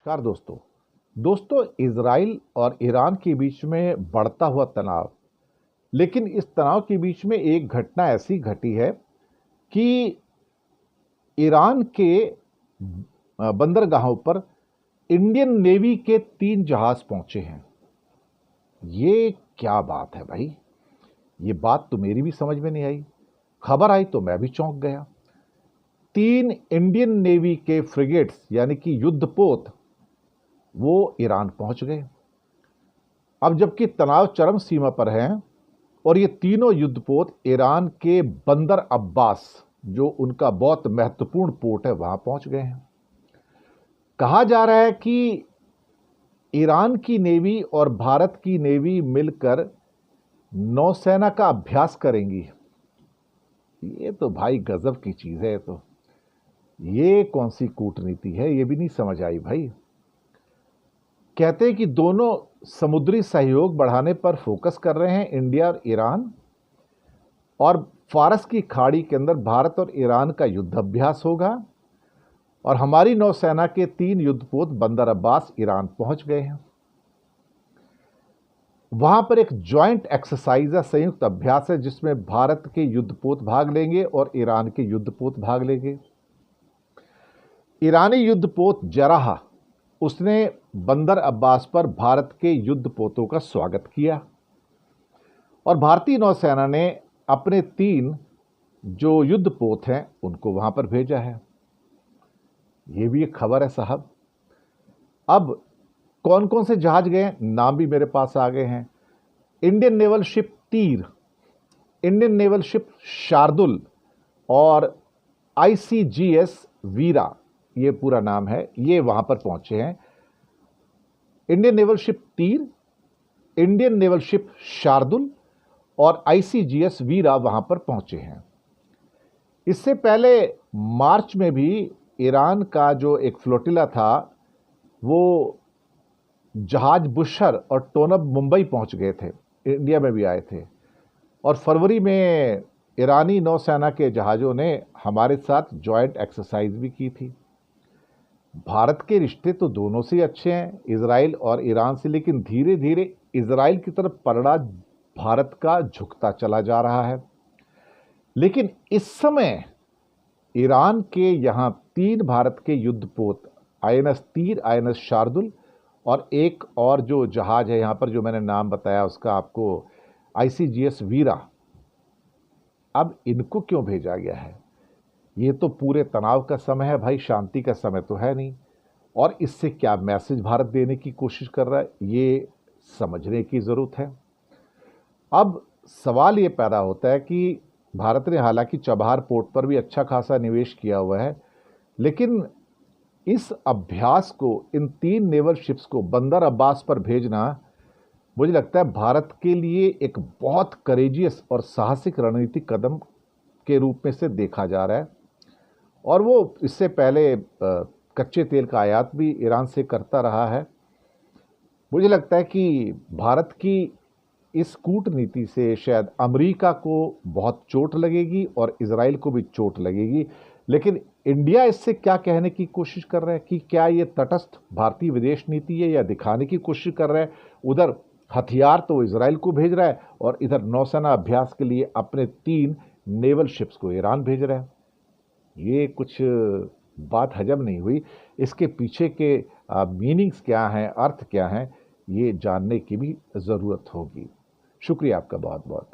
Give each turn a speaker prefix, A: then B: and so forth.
A: नमस्कार दोस्तों इजराइल और ईरान के बीच में बढ़ता हुआ तनाव। लेकिन इस तनाव के बीच में एक घटना ऐसी घटी है कि ईरान के बंदरगाहों पर इंडियन नेवी के 3 जहाज पहुंचे हैं। ये क्या बात है भाई? ये बात तो मेरी भी समझ में नहीं आई। खबर आई तो मैं भी चौंक गया। 3 इंडियन नेवी के फ्रिगेट्स यानी कि युद्धपोत वो ईरान पहुंच गए। अब जबकि तनाव चरम सीमा पर है और ये तीनों युद्धपोत ईरान के बंदर अब्बास, जो उनका बहुत महत्वपूर्ण पोर्ट है, वहां पहुंच गए हैं। कहा जा रहा है कि ईरान की नेवी और भारत की नेवी मिलकर नौसेना का अभ्यास करेंगी। ये तो भाई गजब की चीज है। तो ये कौन सी कूटनीति है, ये भी नहीं समझ आई भाई। कहते हैं कि दोनों समुद्री सहयोग बढ़ाने पर फोकस कर रहे हैं, इंडिया और ईरान, और फारस की खाड़ी के अंदर भारत और ईरान का युद्ध अभ्यास होगा। और हमारी नौसेना के 3 युद्धपोत बंदर अब्बास ईरान पहुंच गए हैं। वहां पर एक ज्वाइंट एक्सरसाइज है, संयुक्त अभ्यास है, जिसमें भारत के युद्धपोत भाग लेंगे और ईरान के युद्धपोत भाग लेंगे। ईरानी युद्धपोत जराह, उसने बंदर अब्बास पर भारत के युद्धपोतों का स्वागत किया और भारतीय नौसेना ने अपने 3 जो युद्धपोत हैं उनको वहां पर भेजा है। ये भी एक खबर है साहब। अब कौन कौन से जहाज गए, नाम भी मेरे पास आ गए हैं। इंडियन नेवल शिप तीर, इंडियन नेवल शिप शार्दुल और ICGS वीरा, ये पूरा नाम है, ये वहां पर पहुंचे हैं। इंडियन नेवल शिप तीर, इंडियन नेवल शिप शार्दुल और ICGS वीरा वहां पर पहुंचे हैं। इससे पहले मार्च में भी ईरान का जो एक फ्लोटिला था, वो जहाज बुशर और टोनब मुंबई पहुंच गए थे, इंडिया में भी आए थे। और फरवरी में ईरानी नौसेना के जहाज़ों ने हमारे साथ जॉइंट एक्सरसाइज भी की थी। भारत के रिश्ते तो दोनों से अच्छे हैं, इजराइल और ईरान से, लेकिन धीरे धीरे इजराइल की तरफ पलड़ा भारत का झुकता चला जा रहा है। लेकिन इस समय ईरान के यहाँ 3 भारत के युद्धपोत, INS तीर, INS शार्दुल और एक और जो जहाज है यहाँ पर जो मैंने नाम बताया उसका आपको, ICGS वीरा, अब इनको क्यों भेजा गया है? ये तो पूरे तनाव का समय है भाई, शांति का समय तो है नहीं। और इससे क्या मैसेज भारत देने की कोशिश कर रहा है, ये समझने की ज़रूरत है। अब सवाल ये पैदा होता है कि भारत ने हालांकि चबहार पोर्ट पर भी अच्छा खासा निवेश किया हुआ है, लेकिन इस अभ्यास को, इन 3 नेवल शिप्स को बंदर अब्बास पर भेजना, मुझे लगता है भारत के लिए एक बहुत करेजियस और साहसिक रणनीतिक कदम के रूप में से देखा जा रहा है। और वो इससे पहले कच्चे तेल का आयात भी ईरान से करता रहा है। मुझे लगता है कि भारत की इस कूटनीति से शायद अमेरिका को बहुत चोट लगेगी और इजराइल को भी चोट लगेगी। लेकिन इंडिया इससे क्या कहने की कोशिश कर रहा है कि क्या ये तटस्थ भारतीय विदेश नीति है, या दिखाने की कोशिश कर रहा है उधर हथियार तो इजराइल को भेज रहा है और इधर नौसेना अभ्यास के लिए अपने 3 नेवल शिप्स को ईरान भेज रहा है। ये कुछ बात हजम नहीं हुई। इसके पीछे के मीनिंग्स क्या हैं, अर्थ क्या हैं, ये जानने की भी ज़रूरत होगी। शुक्रिया आपका बहुत बहुत।